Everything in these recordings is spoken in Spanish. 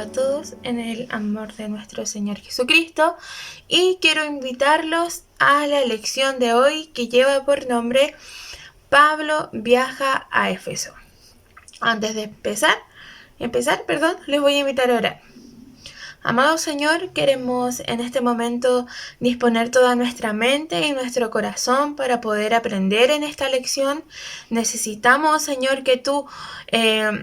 a todos en el amor de nuestro Señor Jesucristo y quiero invitarlos a la lección de hoy que lleva por nombre Pablo viaja a Éfeso. Antes de empezar, les voy a invitar a orar. Amado Señor, queremos en este momento disponer toda nuestra mente y nuestro corazón para poder aprender en esta lección. Necesitamos, Señor, que tú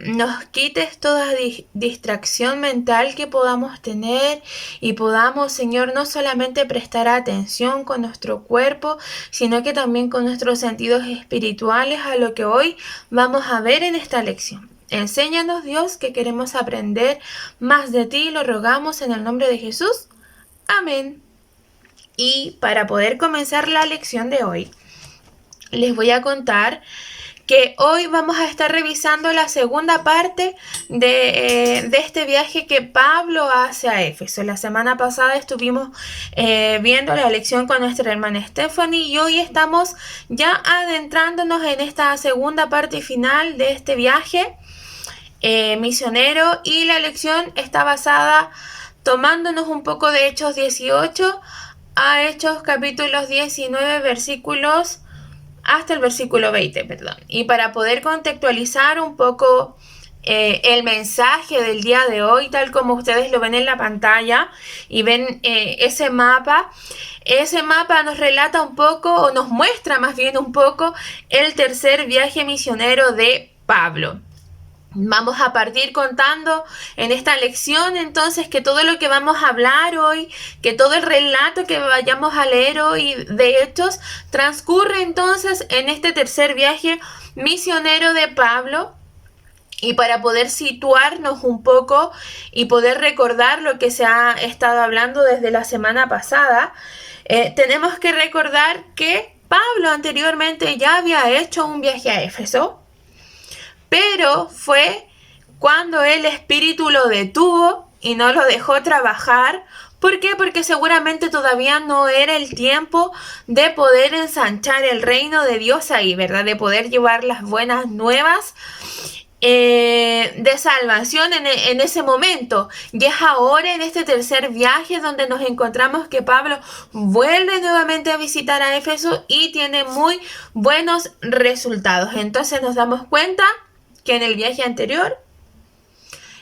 nos quites toda distracción mental que podamos tener y podamos, Señor, no solamente prestar atención con nuestro cuerpo, sino que también con nuestros sentidos espirituales a lo que hoy vamos a ver en esta lección. Enséñanos, Dios, que queremos aprender más de ti, lo rogamos en el nombre de Jesús. Amén. Y para poder comenzar la lección de hoy, les voy a contar que hoy vamos a estar revisando la segunda parte de este viaje que Pablo hace a Éfeso. La semana pasada estuvimos viendo la lección con nuestra hermana Stephanie y hoy estamos ya adentrándonos en esta segunda parte final de este viaje misionero, y la lección está basada tomándonos un poco de Hechos 18 a Hechos capítulos 19 versículos hasta el versículo 20, perdón. Y para poder contextualizar un poco el mensaje del día de hoy, tal como ustedes lo ven en la pantalla y ven ese mapa nos relata un poco, o nos muestra más bien un poco, el tercer viaje misionero de Pablo. Vamos a partir contando en esta lección entonces que todo lo que vamos a hablar hoy, que todo el relato que vayamos a leer hoy de Hechos, transcurre entonces en este tercer viaje misionero de Pablo. Y para poder situarnos un poco y poder recordar lo que se ha estado hablando desde la semana pasada, tenemos que recordar que Pablo anteriormente ya había hecho un viaje a Éfeso, pero fue cuando el Espíritu lo detuvo y no lo dejó trabajar. ¿Por qué? Porque seguramente todavía no era el tiempo de poder ensanchar el reino de Dios ahí, ¿verdad? De poder llevar las buenas nuevas de salvación en ese momento. Y es ahora, en este tercer viaje, donde nos encontramos que Pablo vuelve nuevamente a visitar a Éfeso y tiene muy buenos resultados. Entonces nos damos cuenta que en el viaje anterior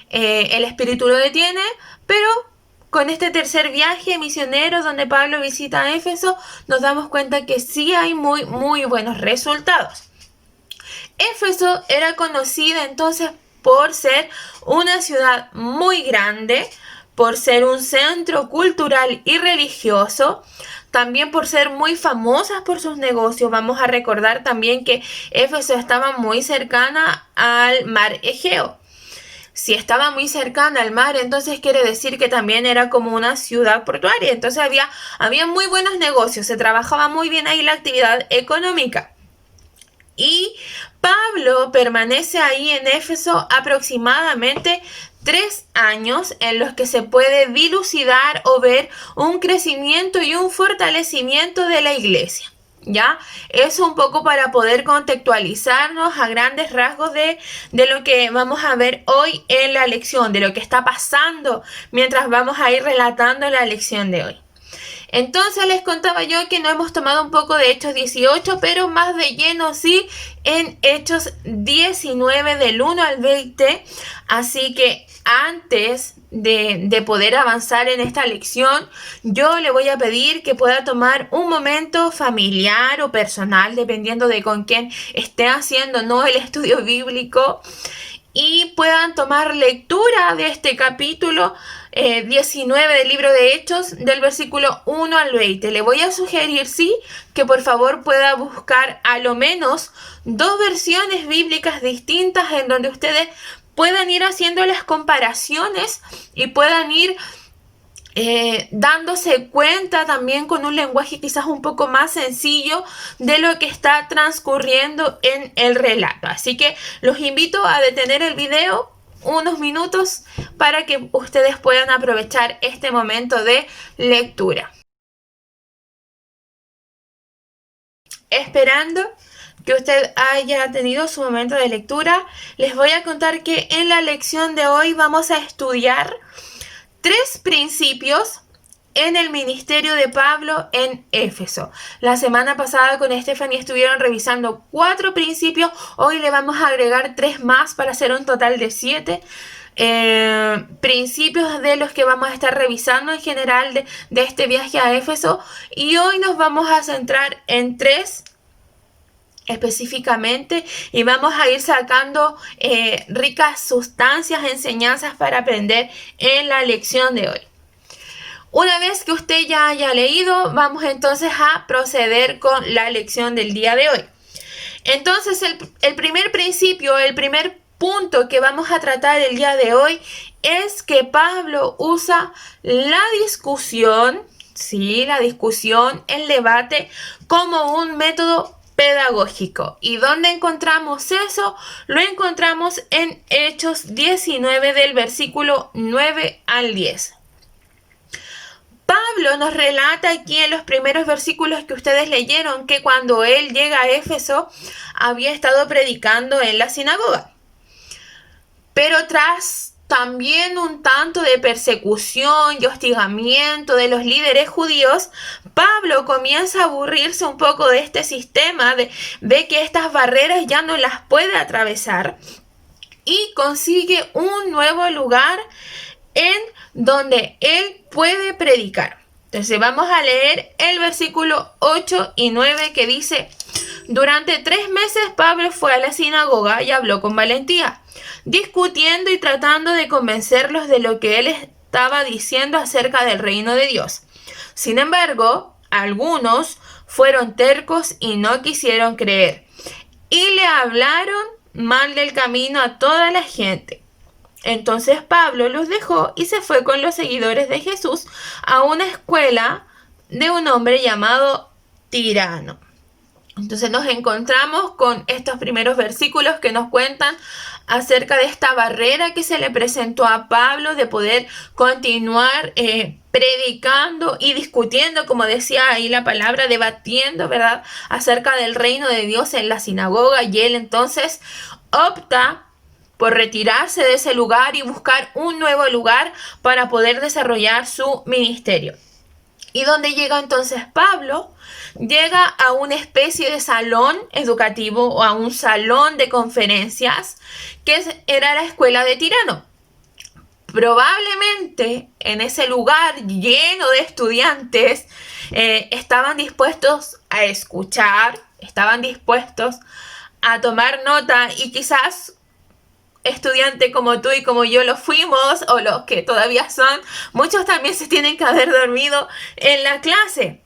el Espíritu lo detiene, pero con este tercer viaje misionero donde Pablo visita a Éfeso, nos damos cuenta que sí hay muy buenos resultados. Éfeso era conocida entonces por ser una ciudad muy grande, por ser un centro cultural y religioso, también por ser muy famosas por sus negocios. Vamos a recordar también que Éfeso estaba muy cercana al mar Egeo. Si estaba muy cercana al mar, entonces quiere decir que también era como una ciudad portuaria. Entonces había muy buenos negocios, se trabajaba muy bien ahí la actividad económica. Y Pablo permanece ahí en Éfeso aproximadamente 3 años, en los que se puede dilucidar o ver un crecimiento y un fortalecimiento de la iglesia. ¿Ya? Eso un poco para poder contextualizarnos a grandes rasgos de lo que vamos a ver hoy en la lección, de lo que está pasando mientras vamos a ir relatando la lección de hoy. Entonces les contaba yo que no hemos tomado un poco de Hechos 18, pero más de lleno sí en Hechos 19 del 1 al 20. Así que antes de poder avanzar en esta lección, yo le voy a pedir que pueda tomar un momento familiar o personal, dependiendo de con quién esté haciendo, ¿no?, el estudio bíblico, y puedan tomar lectura de este capítulo 19 del libro de Hechos, del versículo 1 al 20. Le voy a sugerir, sí, que por favor pueda buscar a lo menos 2 versiones bíblicas distintas en donde ustedes puedan ir haciendo las comparaciones y puedan ir dándose cuenta también con un lenguaje quizás un poco más sencillo de lo que está transcurriendo en el relato. Así que los invito a detener el video unos minutos para que ustedes puedan aprovechar este momento de lectura. Esperando que usted haya tenido su momento de lectura. Les voy a contar que en la lección de hoy vamos a estudiar 3 principios en el ministerio de Pablo en Éfeso. La semana pasada con Stephanie estuvieron revisando 4 principios. Hoy le vamos a agregar 3 más para hacer un total de 7 principios de los que vamos a estar revisando en general de este viaje a Éfeso. Y hoy nos vamos a centrar en 3 específicamente y vamos a ir sacando ricas sustancias, enseñanzas para aprender en la lección de hoy. Una vez que usted ya haya leído, vamos entonces a proceder con la lección del día de hoy. Entonces, el primer principio, el primer punto que vamos a tratar el día de hoy es que Pablo usa la discusión, el debate, como un método pedagógico. ¿Y dónde encontramos eso? Lo encontramos en Hechos 19 del versículo 9 al 10. Pablo nos relata aquí en los primeros versículos que ustedes leyeron que cuando él llega a Éfeso había estado predicando en la sinagoga. Pero tras también un tanto de persecución y hostigamiento de los líderes judíos, Pablo comienza a aburrirse un poco de este sistema, ve que estas barreras ya no las puede atravesar y consigue un nuevo lugar en donde él puede predicar. Entonces vamos a leer el versículo 8 y 9 que dice: durante 3 meses Pablo fue a la sinagoga y habló con valentía, discutiendo y tratando de convencerlos de lo que él estaba diciendo acerca del reino de Dios. Sin embargo, algunos fueron tercos y no quisieron creer, y le hablaron mal del camino a toda la gente. Entonces Pablo los dejó y se fue con los seguidores de Jesús a una escuela de un hombre llamado Tirano. Entonces nos encontramos con estos primeros versículos que nos cuentan acerca de esta barrera que se le presentó a Pablo de poder continuar predicando y discutiendo, como decía ahí la palabra, debatiendo, ¿verdad?, acerca del reino de Dios en la sinagoga, y él entonces opta por retirarse de ese lugar y buscar un nuevo lugar para poder desarrollar su ministerio. ¿Y dónde llega entonces Pablo? Llega a una especie de salón educativo o a un salón de conferencias que era la escuela de Tirano. Probablemente en ese lugar lleno de estudiantes estaban dispuestos a escuchar, estaban dispuestos a tomar nota, y quizás estudiante como tú y como yo lo fuimos, o los que todavía son, muchos también se tienen que haber dormido en la clase.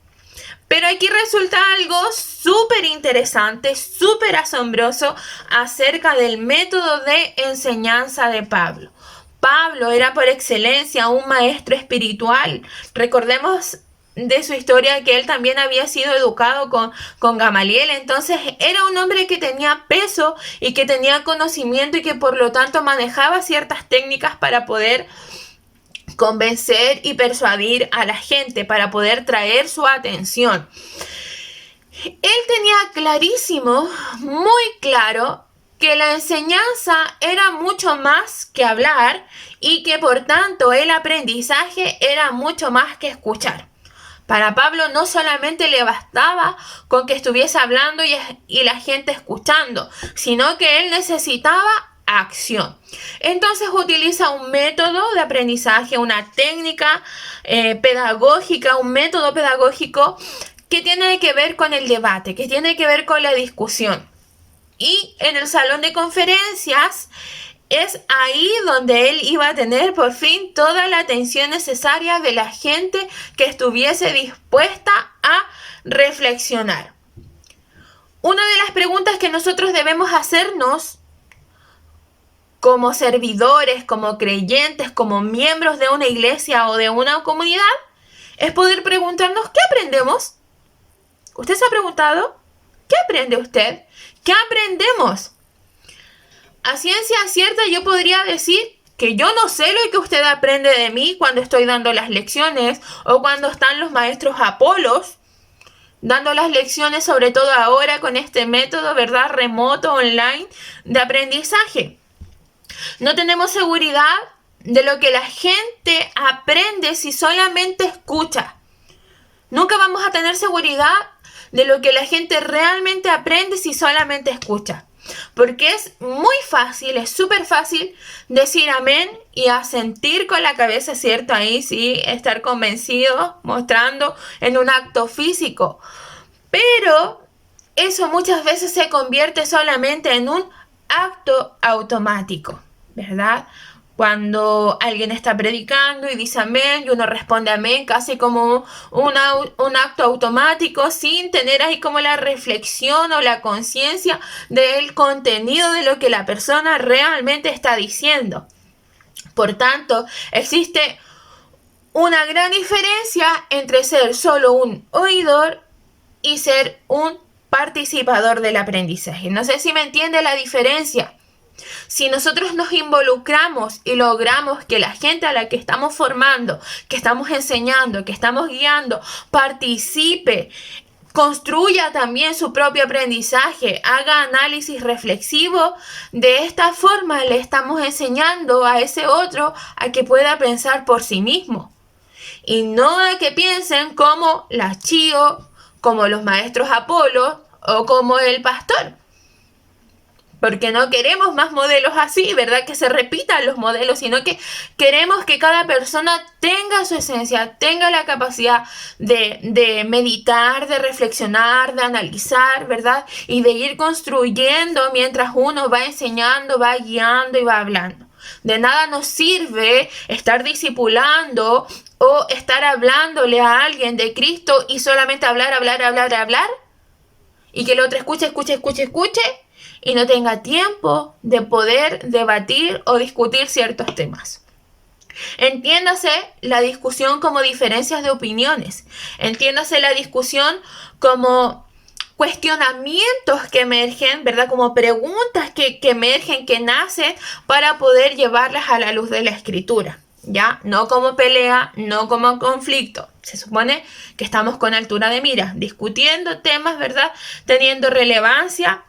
Pero aquí resulta algo súper interesante, súper asombroso acerca del método de enseñanza de Pablo. Pablo era por excelencia un maestro espiritual. Recordemos de su historia que él también había sido educado con Gamaliel. Entonces era un hombre que tenía peso y que tenía conocimiento y que por lo tanto manejaba ciertas técnicas para poder convencer y persuadir a la gente, para poder traer su atención. Él tenía clarísimo, muy claro, que la enseñanza era mucho más que hablar y que por tanto el aprendizaje era mucho más que escuchar. Para Pablo no solamente le bastaba con que estuviese hablando y la gente escuchando, sino que él necesitaba acción. Entonces utiliza un método de aprendizaje, una técnica pedagógica, un método pedagógico que tiene que ver con el debate, que tiene que ver con la discusión. Y en el salón de conferencias es ahí donde él iba a tener por fin toda la atención necesaria de la gente que estuviese dispuesta a reflexionar. Una de las preguntas que nosotros debemos hacernos como servidores, como creyentes, como miembros de una iglesia o de una comunidad, es poder preguntarnos: ¿qué aprendemos? ¿Usted se ha preguntado? ¿Qué aprende usted? ¿Qué aprendemos? A ciencia cierta yo podría decir que yo no sé lo que usted aprende de mí cuando estoy dando las lecciones o cuando están los maestros Apolos. dando las lecciones, sobre todo ahora con este método, ¿verdad? Remoto, online, de aprendizaje. No tenemos seguridad de lo que la gente aprende si solamente escucha. Nunca vamos a tener seguridad de lo que la gente realmente aprende si solamente escucha. Porque es muy fácil, es súper fácil decir amén y asentir con la cabeza, ¿cierto? Ahí sí, estar convencido, mostrando en un acto físico. Pero eso muchas veces se convierte solamente en un acto automático, ¿verdad? Cuando alguien está predicando y dice amén y uno responde amén, casi como un acto automático, sin tener ahí como la reflexión o la conciencia del contenido de lo que la persona realmente está diciendo. Por tanto, existe una gran diferencia entre ser solo un oidor y ser un participador del aprendizaje. No sé si me entiende la diferencia. Si nosotros nos involucramos y logramos que la gente a la que estamos formando, que estamos enseñando, que estamos guiando, participe, construya también su propio aprendizaje, haga análisis reflexivo, de esta forma le estamos enseñando a ese otro a que pueda pensar por sí mismo. Y no a que piensen como las Chío, como los maestros Apolo o como el pastor. Porque no queremos más modelos así, ¿verdad? Que se repitan los modelos, sino que queremos que cada persona tenga su esencia, tenga la capacidad de meditar, de reflexionar, de analizar, ¿verdad? Y de ir construyendo mientras uno va enseñando, va guiando y va hablando. De nada nos sirve estar discipulando o estar hablándole a alguien de Cristo y solamente hablar, y que el otro escuche y no tenga tiempo de poder debatir o discutir ciertos temas. Entiéndase la discusión como diferencias de opiniones. Entiéndase la discusión como cuestionamientos que emergen, ¿verdad? Como preguntas que emergen, que nacen para poder llevarlas a la luz de la escritura, ¿ya? No como pelea, no como conflicto. Se supone que estamos con altura de mira, discutiendo temas, ¿verdad? Teniendo relevancia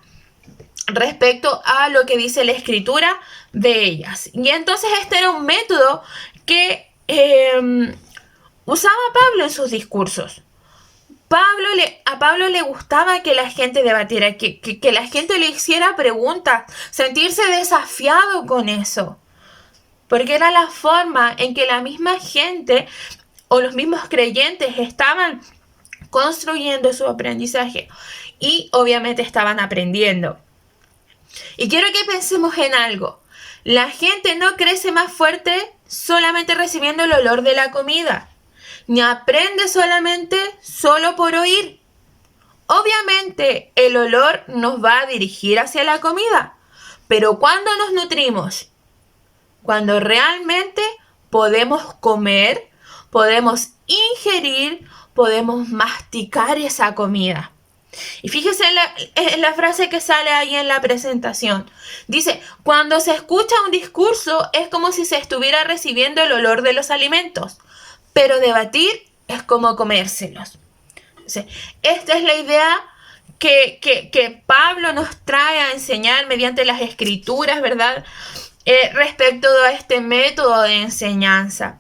respecto a lo que dice la escritura de ellas. Y entonces este era un método que usaba Pablo en sus discursos. A Pablo le gustaba que la gente debatiera, que la gente le hiciera preguntas, sentirse desafiado con eso. Porque era la forma en que la misma gente o los mismos creyentes estaban construyendo su aprendizaje y obviamente estaban aprendiendo. Y quiero que pensemos en algo. La gente no crece más fuerte solamente recibiendo el olor de la comida, ni aprende solo por oír. Obviamente el olor nos va a dirigir hacia la comida, pero ¿cuándo nos nutrimos? Cuando realmente podemos comer, podemos ingerir, podemos masticar esa comida. Y fíjese en la frase que sale ahí en la presentación. Dice, cuando se escucha un discurso es como si se estuviera recibiendo el olor de los alimentos, pero debatir es como comérselos. Entonces, esta es la idea que Pablo nos trae a enseñar mediante las escrituras, ¿verdad? Respecto a este método de enseñanza.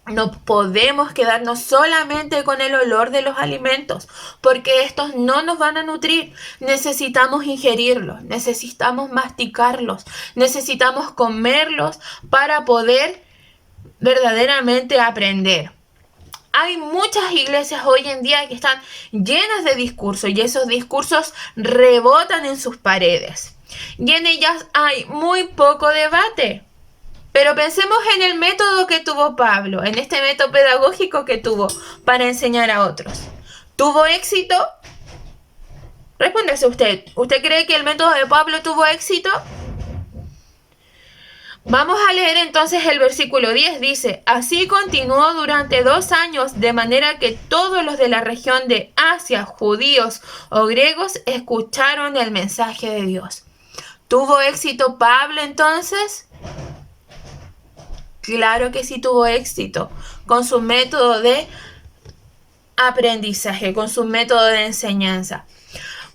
No podemos quedarnos solamente con el olor de los alimentos, porque estos no nos van a nutrir. Necesitamos ingerirlos, necesitamos masticarlos, necesitamos comerlos para poder verdaderamente aprender. Hay muchas iglesias hoy en día que están llenas de discursos y esos discursos rebotan en sus paredes. Y en ellas hay muy poco debate. Pero pensemos en el método que tuvo Pablo, en este método pedagógico que tuvo para enseñar a otros. ¿Tuvo éxito? Respóndase usted. ¿Usted cree que el método de Pablo tuvo éxito? Vamos a leer entonces el versículo 10. Dice, así continuó durante 2 años, de manera que todos los de la región de Asia, judíos o griegos, escucharon el mensaje de Dios. ¿Tuvo éxito Pablo entonces? Claro que sí tuvo éxito con su método de aprendizaje, con su método de enseñanza.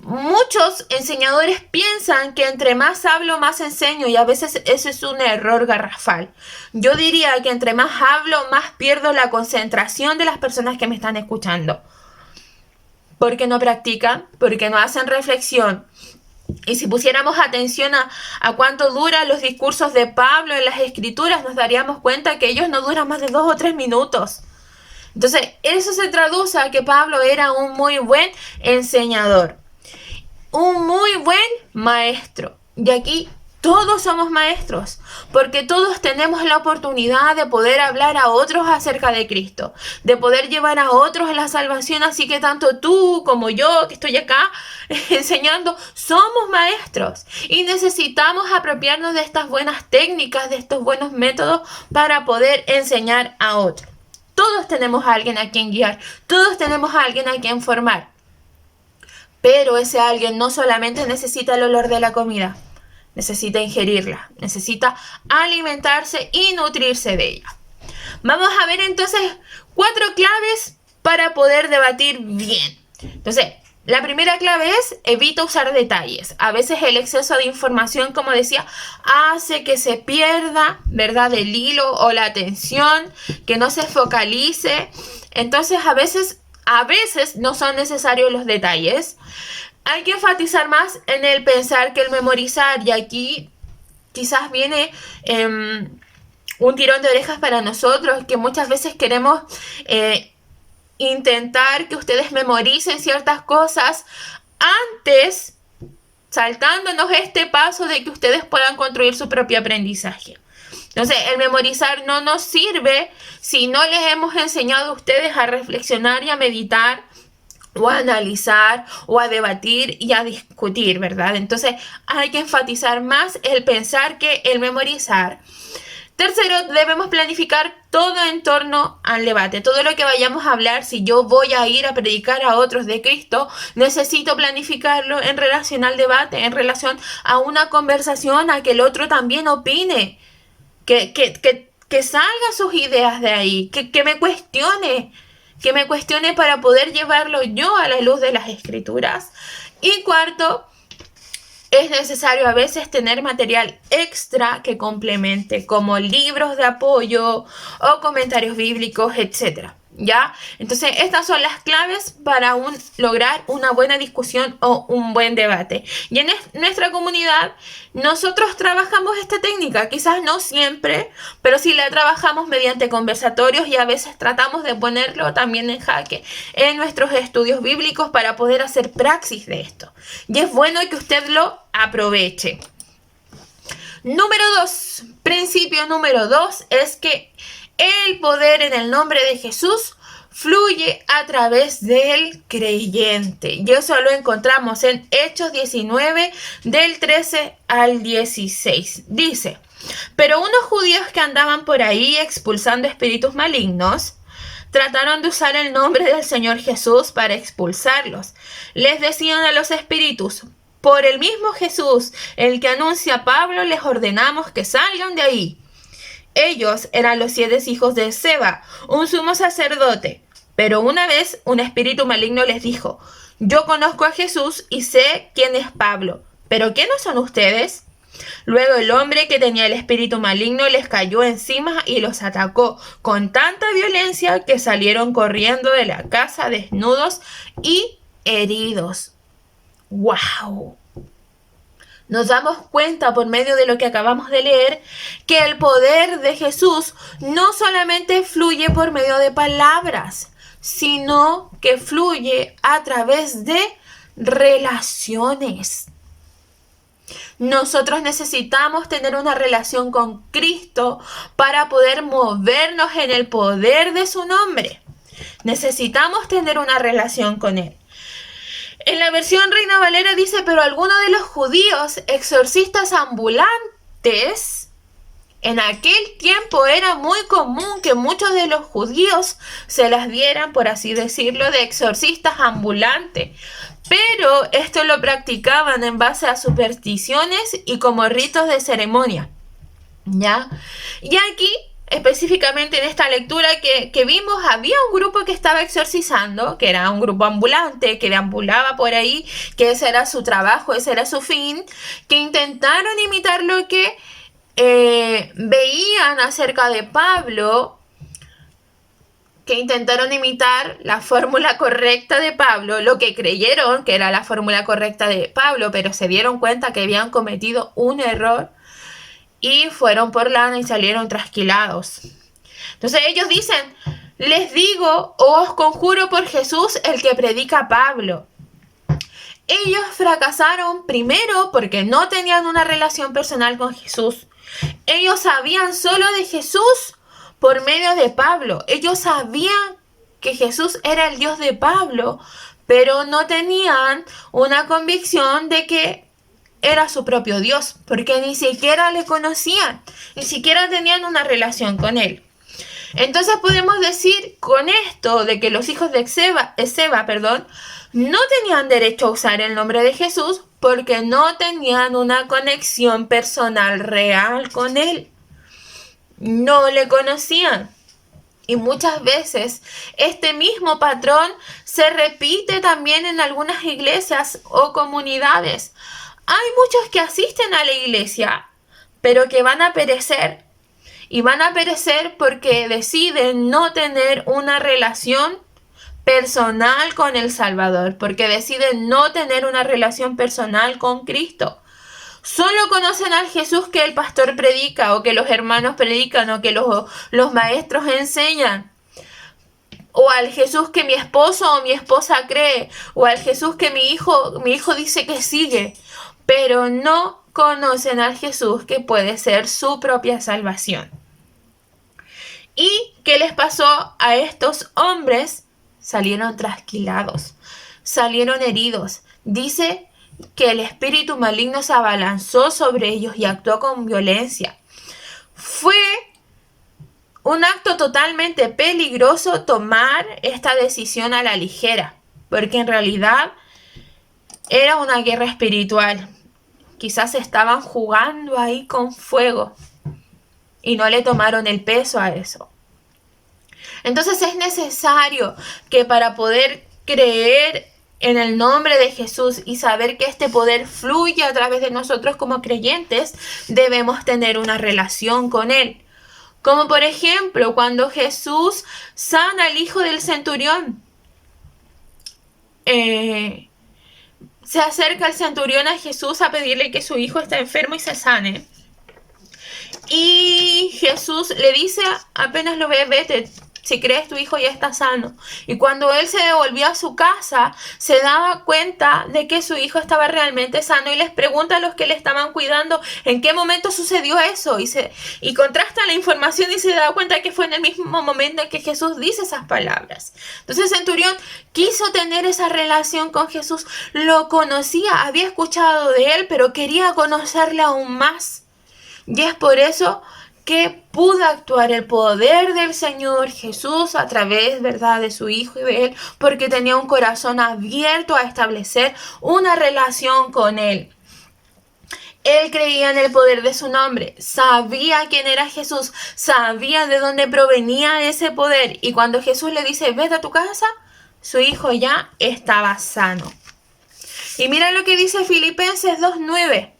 Muchos enseñadores piensan que entre más hablo, más enseño, y a veces eso es un error garrafal. Yo diría que entre más hablo, más pierdo la concentración de las personas que me están escuchando. Porque no practican, porque no hacen reflexión. Y si pusiéramos atención a cuánto duran los discursos de Pablo en las Escrituras, nos daríamos cuenta que ellos no duran más de 2 o 3 minutos. Entonces, eso se traduce a que Pablo era un muy buen enseñador, un muy buen maestro. Y aquí todos somos maestros, porque todos tenemos la oportunidad de poder hablar a otros acerca de Cristo, de poder llevar a otros a la salvación. Así que tanto tú como yo, que estoy acá enseñando, somos maestros y necesitamos apropiarnos de estas buenas técnicas, de estos buenos métodos para poder enseñar a otros. Todos tenemos a alguien a quien guiar, todos tenemos a alguien a quien formar. Pero ese alguien no solamente necesita el olor de la comida, necesita ingerirla, necesita alimentarse y nutrirse de ella. Vamos a ver entonces 4 claves para poder debatir bien. Entonces, la primera clave es: evita usar detalles. A veces el exceso de información, como decía, hace que se pierda, ¿verdad?, el hilo o la atención, que no se focalice. Entonces, a veces no son necesarios los detalles. Hay que enfatizar más en el pensar que el memorizar. Y aquí quizás viene un tirón de orejas para nosotros, que muchas veces queremos intentar que ustedes memoricen ciertas cosas antes, saltándonos este paso de que ustedes puedan construir su propio aprendizaje. Entonces, el memorizar no nos sirve si no les hemos enseñado a ustedes a reflexionar y a meditar, o a analizar, o a debatir y a discutir, ¿verdad? Entonces, hay que enfatizar más el pensar que el memorizar. Tercero, debemos planificar todo en torno al debate. Todo lo que vayamos a hablar, si yo voy a ir a predicar a otros de Cristo, necesito planificarlo en relación al debate, en relación a una conversación, a que el otro también opine, que salga sus ideas de ahí, que me cuestione para poder llevarlo yo a la luz de las Escrituras. Y cuarto, es necesario a veces tener material extra que complemente, como libros de apoyo o comentarios bíblicos, etc. ¿Ya? Entonces, estas son las claves para lograr una buena discusión o un buen debate. Y en nuestra comunidad, nosotros trabajamos esta técnica, quizás no siempre, pero sí la trabajamos mediante conversatorios, y a veces tratamos de ponerlo también en jaque en nuestros estudios bíblicos para poder hacer praxis de esto. Y es bueno que usted lo aproveche. Número 2, principio número 2 es que el poder en el nombre de Jesús fluye a través del creyente. Y eso lo encontramos en Hechos 19, del 13 al 16. Dice: pero unos judíos que andaban por ahí expulsando espíritus malignos, trataron de usar el nombre del Señor Jesús para expulsarlos. Les decían a los espíritus: por el mismo Jesús, el que anuncia Pablo, les ordenamos que salgan de ahí. Ellos eran los 7 hijos de Seba, un sumo sacerdote. Pero una vez un espíritu maligno les dijo: yo conozco a Jesús y sé quién es Pablo, pero ¿quiénes son ustedes? Luego el hombre que tenía el espíritu maligno les cayó encima y los atacó con tanta violencia que salieron corriendo de la casa desnudos y heridos. ¡Wow! Nos damos cuenta por medio de lo que acabamos de leer que el poder de Jesús no solamente fluye por medio de palabras, sino que fluye a través de relaciones. Nosotros necesitamos tener una relación con Cristo para poder movernos en el poder de su nombre. Necesitamos tener una relación con Él. En la versión Reina Valera dice: pero algunos de los judíos exorcistas ambulantes, en aquel tiempo era muy común que muchos de los judíos se las dieran, por así decirlo, de exorcistas ambulantes. Pero esto lo practicaban en base a supersticiones y como ritos de ceremonia, ¿ya? Y aquí específicamente en esta lectura que vimos, había un grupo que estaba exorcizando, que era un grupo ambulante, que deambulaba por ahí, que ese era su trabajo, ese era su fin, que intentaron imitar lo que veían acerca de Pablo, que intentaron imitar la fórmula correcta de Pablo, lo que creyeron que era la fórmula correcta de Pablo, pero se dieron cuenta que habían cometido un error y fueron por lana y salieron trasquilados. Entonces ellos dicen, les digo o os conjuro por Jesús el que predica Pablo. Ellos fracasaron primero porque no tenían una relación personal con Jesús. Ellos sabían solo de Jesús por medio de Pablo. Ellos sabían que Jesús era el Dios de Pablo, pero no tenían una convicción de que era su propio Dios, porque ni siquiera le conocían, ni siquiera tenían una relación con él. Entonces podemos decir con esto de que los hijos de Esceva, no tenían derecho a usar el nombre de Jesús porque no tenían una conexión personal real con él. No le conocían. Y muchas veces este mismo patrón se repite también en algunas iglesias o comunidades. Hay muchos que asisten a la iglesia, pero que van a perecer. Y van a perecer porque deciden no tener una relación personal con el Salvador, porque deciden no tener una relación personal con Cristo. Solo conocen al Jesús que el pastor predica, o que los hermanos predican, o que los maestros enseñan. O al Jesús que mi esposo o mi esposa cree, o al Jesús que mi hijo dice que sigue. Pero no conocen al Jesús que puede ser su propia salvación. ¿Y qué les pasó a estos hombres? Salieron trasquilados, salieron heridos. Dice que el espíritu maligno se abalanzó sobre ellos y actuó con violencia. Fue un acto totalmente peligroso tomar esta decisión a la ligera, porque en realidad era una guerra espiritual. Quizás estaban jugando ahí con fuego y no le tomaron el peso a eso. Entonces es necesario que para poder creer en el nombre de Jesús y saber que este poder fluye a través de nosotros como creyentes, debemos tener una relación con Él. Como por ejemplo, cuando Jesús sana al hijo del centurión. Se acerca el centurión a Jesús a pedirle que su hijo está enfermo y se sane. Y Jesús le dice, apenas lo ve, vete, si crees tu hijo ya está sano. Y cuando él se devolvió a su casa, se daba cuenta de que su hijo estaba realmente sano y les pregunta a los que le estaban cuidando en qué momento sucedió eso. Y contrasta la información y se da cuenta que fue en el mismo momento en que Jesús dice esas palabras. Entonces el centurión quiso tener esa relación con Jesús, lo conocía, había escuchado de él, pero quería conocerle aún más. Y es por eso que pudo actuar el poder del Señor Jesús a través, ¿verdad?, de su Hijo y de Él, porque tenía un corazón abierto a establecer una relación con Él. Él creía en el poder de su nombre, sabía quién era Jesús, sabía de dónde provenía ese poder. Y cuando Jesús le dice, vete a tu casa, su hijo ya estaba sano. Y mira lo que dice Filipenses 2:9.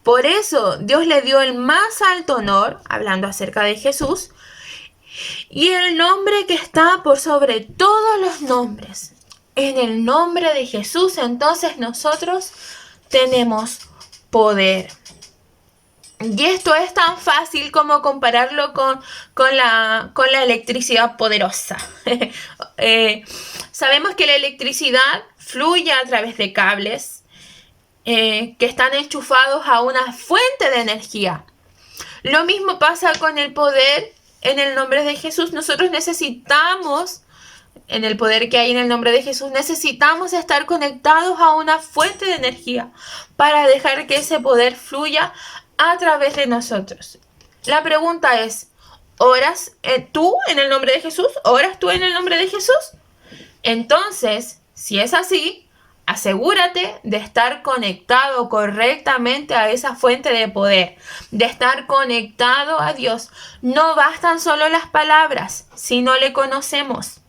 Por eso Dios le dio el más alto honor, hablando acerca de Jesús, y el nombre que está por sobre todos los nombres. En el nombre de Jesús, entonces nosotros tenemos poder. Y esto es tan fácil como compararlo con la electricidad poderosa. Sabemos que la electricidad fluye a través de cables que están enchufados a una fuente de energía. Lo mismo pasa con el poder en el nombre de Jesús. Nosotros necesitamos, en el poder que hay en el nombre de Jesús, necesitamos estar conectados a una fuente de energía para dejar que ese poder fluya a través de nosotros. La pregunta es, ¿oras tú en el nombre de Jesús? ¿Oras tú en el nombre de Jesús? Entonces, si es así, Asegúrate de estar conectado correctamente a esa fuente de poder, de estar conectado a Dios. No bastan solo las palabras si no le conocemos.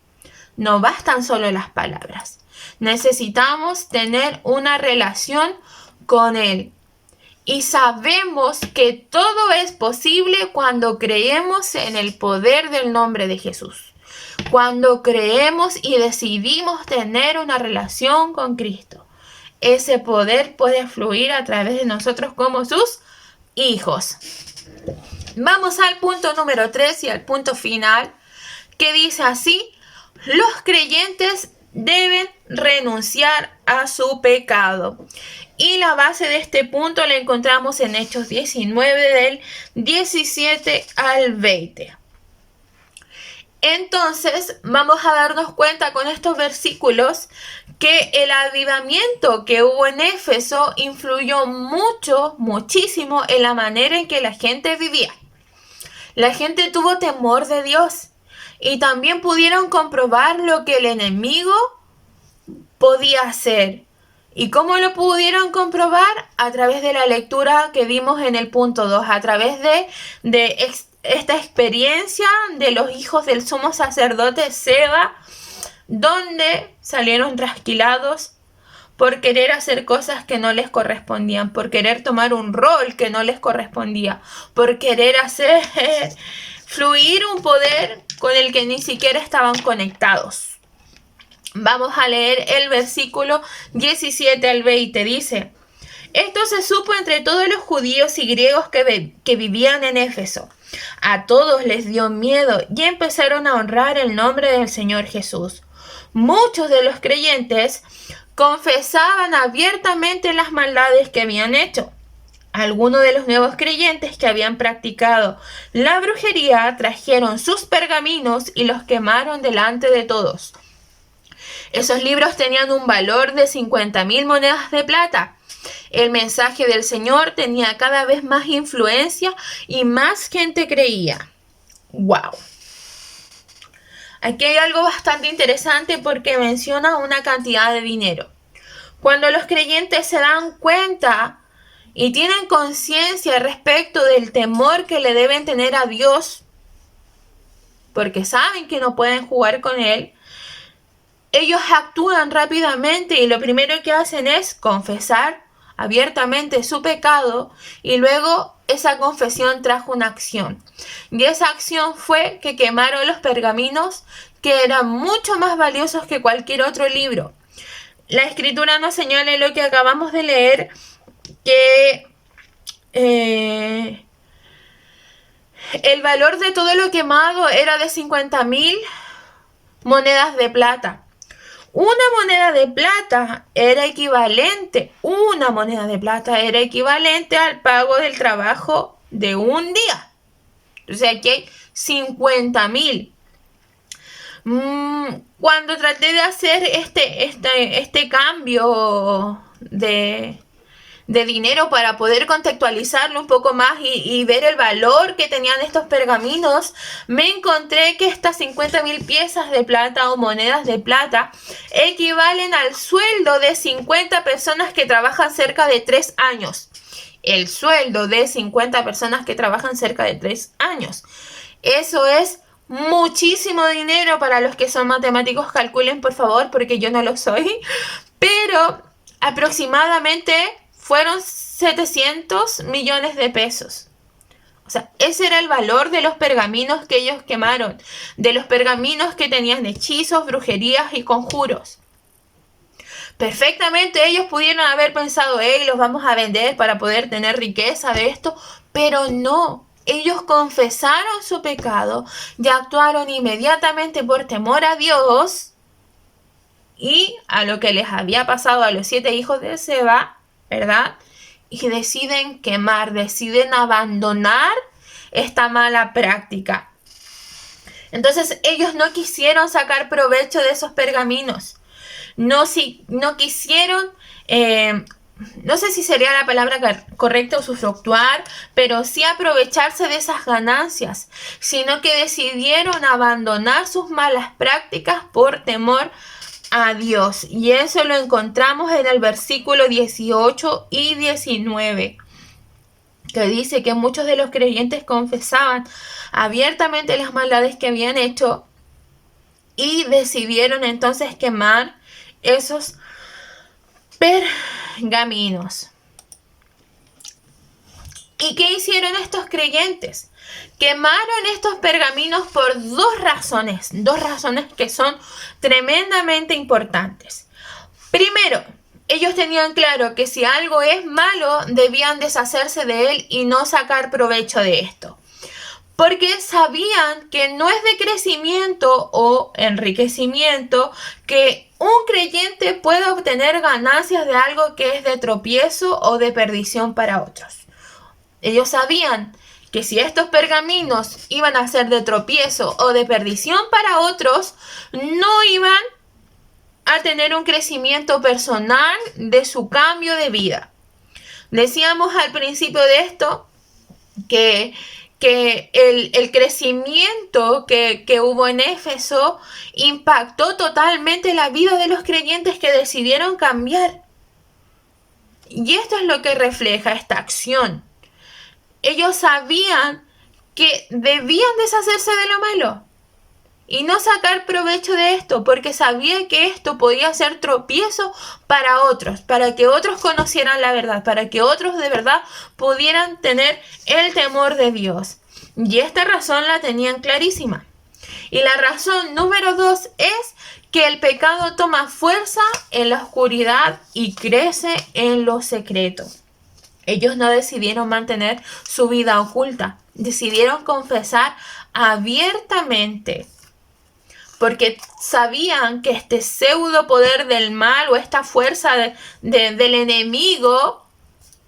No bastan solo las palabras. Necesitamos tener una relación con Él. Y sabemos que todo es posible cuando creemos en el poder del nombre de Jesús. Cuando creemos y decidimos tener una relación con Cristo. Ese poder puede fluir a través de nosotros como sus hijos. Vamos al punto número 3 y al punto final, que dice así: los creyentes deben renunciar a su pecado. Y la base de este punto la encontramos en Hechos 19 del 17 al 20. Entonces vamos a darnos cuenta con estos versículos que el avivamiento que hubo en Éfeso influyó muchísimo en la manera en que la gente vivía. La gente tuvo temor de Dios y también pudieron comprobar lo que el enemigo podía hacer. ¿Y cómo lo pudieron comprobar? A través de la lectura que vimos en el punto 2, a través de esta experiencia de los hijos del sumo sacerdote Seba, donde salieron trasquilados por querer hacer cosas que no les correspondían, por querer tomar un rol que no les correspondía, por querer hacer fluir un poder con el que ni siquiera estaban conectados. Vamos a leer el versículo 17 al 20. Dice: esto se supo entre todos los judíos y griegos que vivían en Éfeso. A todos les dio miedo y empezaron a honrar el nombre del Señor Jesús. Muchos de los creyentes confesaban abiertamente las maldades que habían hecho. Algunos de los nuevos creyentes que habían practicado la brujería trajeron sus pergaminos y los quemaron delante de todos. Esos libros tenían un valor de 50,000 monedas de plata. El mensaje del Señor tenía cada vez más influencia y más gente creía. ¡Wow! Aquí hay algo bastante interesante porque menciona una cantidad de dinero. Cuando los creyentes se dan cuenta y tienen conciencia respecto del temor que le deben tener a Dios, porque saben que no pueden jugar con Él, ellos actúan rápidamente y lo primero que hacen es confesar abiertamente su pecado y luego esa confesión trajo una acción. Y esa acción fue que quemaron los pergaminos que eran mucho más valiosos que cualquier otro libro. La escritura nos señala en lo que acabamos de leer que el valor de todo lo quemado era de 50,000 monedas de plata. Una moneda de plata era equivalente al pago del trabajo de un día. O sea, aquí hay 50,000. Cuando traté de hacer este cambio de dinero para poder contextualizarlo un poco más y ver el valor que tenían estos pergaminos, me encontré que estas 50,000 piezas de plata o monedas de plata equivalen al sueldo de 50 personas que trabajan cerca de 3 años. El sueldo de 50 personas que trabajan cerca de 3 años. Eso es muchísimo dinero. Para los que son matemáticos, calculen por favor, porque yo no lo soy. Pero aproximadamente fueron 700 millones de pesos. O sea, ese era el valor de los pergaminos que ellos quemaron. De los pergaminos que tenían hechizos, brujerías y conjuros. Perfectamente ellos pudieron haber pensado, los vamos a vender para poder tener riqueza de esto. Pero no. Ellos confesaron su pecado y actuaron inmediatamente por temor a Dios y a lo que les había pasado a los 7 hijos de Seba, ¿verdad? Y deciden quemar, deciden abandonar esta mala práctica. Entonces ellos no quisieron sacar provecho de esos pergaminos. No quisieron, no sé si sería la palabra correcta, usufructuar, pero sí aprovecharse de esas ganancias, sino que decidieron abandonar sus malas prácticas por temor a Dios. Y eso lo encontramos en el versículo 18 y 19, que dice que muchos de los creyentes confesaban abiertamente las maldades que habían hecho y decidieron entonces quemar esos pergaminos. ¿Y qué hicieron estos creyentes? Quemaron estos pergaminos por dos razones que son tremendamente importantes. Primero, ellos tenían claro que si algo es malo, debían deshacerse de él y no sacar provecho de esto. Porque sabían que no es de crecimiento o enriquecimiento que un creyente pueda obtener ganancias de algo que es de tropiezo o de perdición para otros. Ellos sabían que si estos pergaminos iban a ser de tropiezo o de perdición para otros, no iban a tener un crecimiento personal de su cambio de vida. Decíamos al principio de esto que el crecimiento que hubo en Éfeso impactó totalmente la vida de los creyentes que decidieron cambiar. Y esto es lo que refleja esta acción. Ellos sabían que debían deshacerse de lo malo y no sacar provecho de esto, porque sabían que esto podía ser tropiezo para otros, para que otros conocieran la verdad, para que otros de verdad pudieran tener el temor de Dios. Y esta razón la tenían clarísima. Y la razón número 2 es que el pecado toma fuerza en la oscuridad y crece en lo secreto. Ellos no decidieron mantener su vida oculta, decidieron confesar abiertamente, porque sabían que este pseudo poder del mal o esta fuerza del enemigo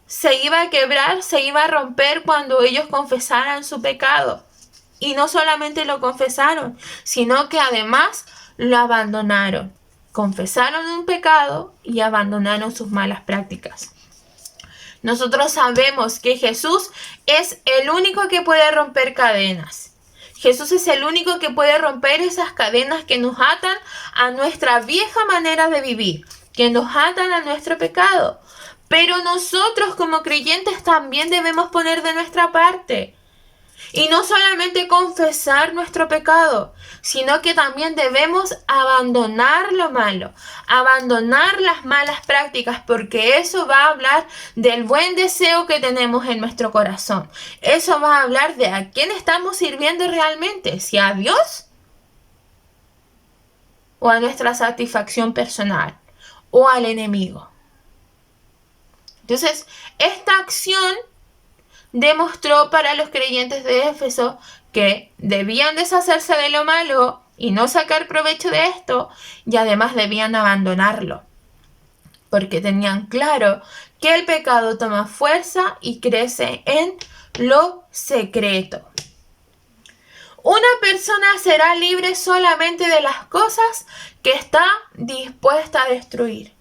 se iba a quebrar, se iba a romper cuando ellos confesaran su pecado. Y no solamente lo confesaron, sino que además lo abandonaron. Confesaron un pecado y abandonaron sus malas prácticas. Nosotros sabemos que Jesús es el único que puede romper cadenas. Jesús es el único que puede romper esas cadenas que nos atan a nuestra vieja manera de vivir, que nos atan a nuestro pecado. Pero nosotros como creyentes también debemos poner de nuestra parte. Y no solamente confesar nuestro pecado, sino que también debemos abandonar lo malo, abandonar las malas prácticas, porque eso va a hablar del buen deseo que tenemos en nuestro corazón. Eso va a hablar de a quién estamos sirviendo realmente, si a Dios o a nuestra satisfacción personal o al enemigo. Entonces, esta acción demostró para los creyentes de Éfeso que debían deshacerse de lo malo y no sacar provecho de esto, y además debían abandonarlo, porque tenían claro que el pecado toma fuerza y crece en lo secreto. Una persona será libre solamente de las cosas que está dispuesta a destruir.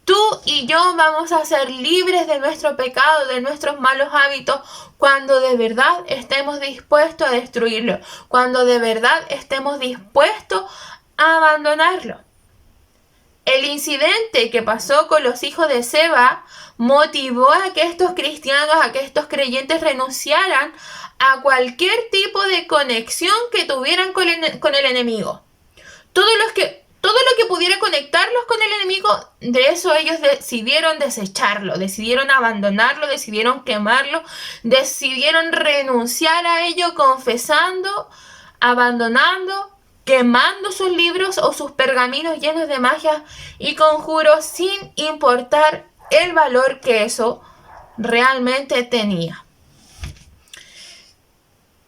Tú y yo vamos a ser libres de nuestro pecado, de nuestros malos hábitos, cuando de verdad estemos dispuestos a destruirlo, cuando de verdad estemos dispuestos a abandonarlo. El incidente que pasó con los hijos de Seba motivó a que estos cristianos, a que estos creyentes renunciaran a cualquier tipo de conexión que tuvieran con el enemigo. Todo lo que pudiera conectarlos con el enemigo, de eso ellos decidieron desecharlo, decidieron abandonarlo, decidieron quemarlo, decidieron renunciar a ello, confesando, abandonando, quemando sus libros o sus pergaminos llenos de magia y conjuros, sin importar el valor que eso realmente tenía.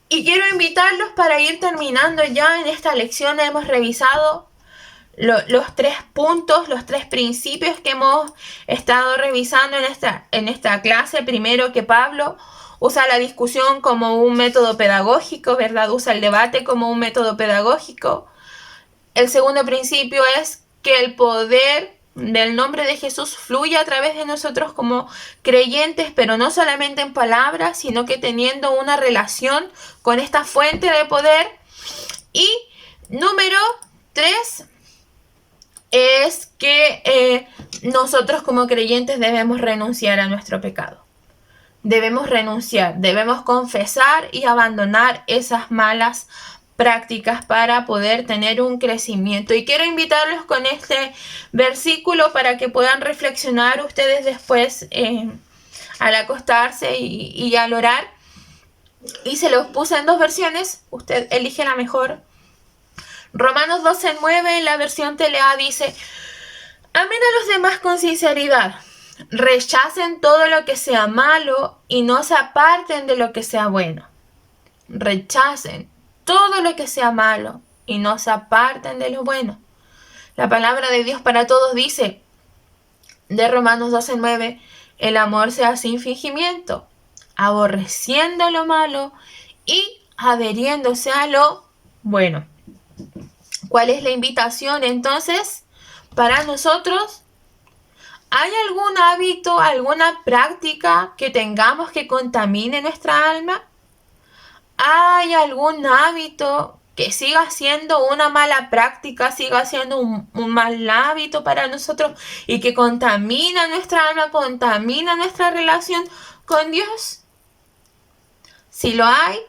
Y quiero invitarlos para ir terminando ya en esta lección. Hemos revisado los 3 puntos, los 3 principios que hemos estado revisando en esta clase. Primero, que Pablo usa la discusión como un método pedagógico, ¿verdad? Usa el debate como un método pedagógico. El segundo principio es que el poder del nombre de Jesús fluye a través de nosotros como creyentes, pero no solamente en palabras, sino que teniendo una relación con esta fuente de poder. Y número 3, es que nosotros como creyentes debemos renunciar a nuestro pecado. Debemos renunciar, debemos confesar y abandonar esas malas prácticas para poder tener un crecimiento. Y quiero invitarlos con este versículo para que puedan reflexionar ustedes después al acostarse y al orar. Y se los puse en 2 versiones, usted elige la mejor. Romanos 12:9 en la versión TLA dice: amen a los demás con sinceridad. Rechacen todo lo que sea malo y no se aparten de lo que sea bueno. Rechacen todo lo que sea malo y no se aparten de lo bueno. La palabra de Dios para todos dice, de Romanos 12:9, el amor sea sin fingimiento, aborreciendo lo malo y adheriéndose a lo bueno. ¿Cuál es la invitación entonces para nosotros? ¿Hay algún hábito, alguna práctica que tengamos que contamine nuestra alma? ¿Hay algún hábito que siga siendo una mala práctica, siga siendo un mal hábito para nosotros y que contamina nuestra alma, contamina nuestra relación con Dios? Si lo hay,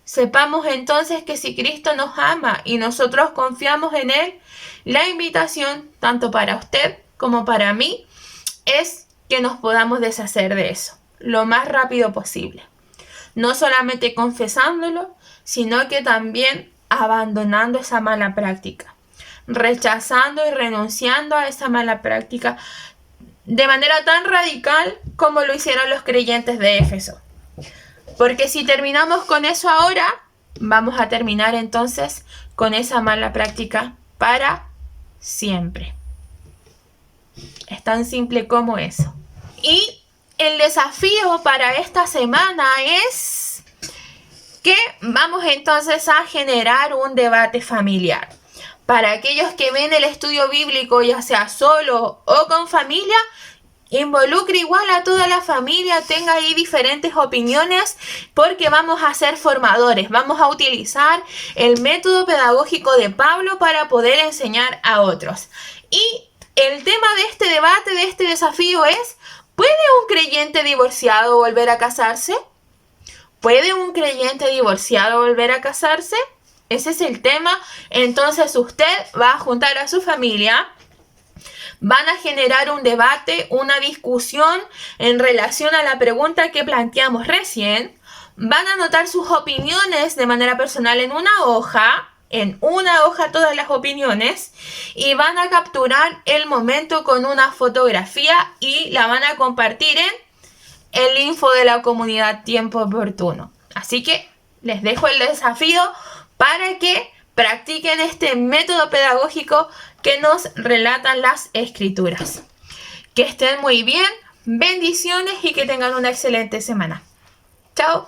sepamos entonces que si Cristo nos ama y nosotros confiamos en Él, la invitación, tanto para usted como para mí, es que nos podamos deshacer de eso lo más rápido posible. No solamente confesándolo, sino que también abandonando esa mala práctica, rechazando y renunciando a esa mala práctica de manera tan radical como lo hicieron los creyentes de Éfeso. Porque si terminamos con eso ahora, vamos a terminar entonces con esa mala práctica para siempre. Es tan simple como eso. Y el desafío para esta semana es que vamos entonces a generar un debate familiar. Para aquellos que ven el estudio bíblico, ya sea solo o con familia, involucre igual a toda la familia, tenga ahí diferentes opiniones, porque vamos a ser formadores, vamos a utilizar el método pedagógico de Pablo para poder enseñar a otros. Y el tema de este debate, de este desafío es: ¿puede un creyente divorciado volver a casarse? ¿Puede un creyente divorciado volver a casarse? Ese es el tema. Entonces usted va a juntar a su familia, van a generar un debate, una discusión en relación a la pregunta que planteamos recién, van a anotar sus opiniones de manera personal en una hoja todas las opiniones, y van a capturar el momento con una fotografía y la van a compartir en el info de la comunidad Tiempo Oportuno. Así que les dejo el desafío para que practiquen este método pedagógico que nos relatan las escrituras. Que estén muy bien, bendiciones y que tengan una excelente semana. Chao.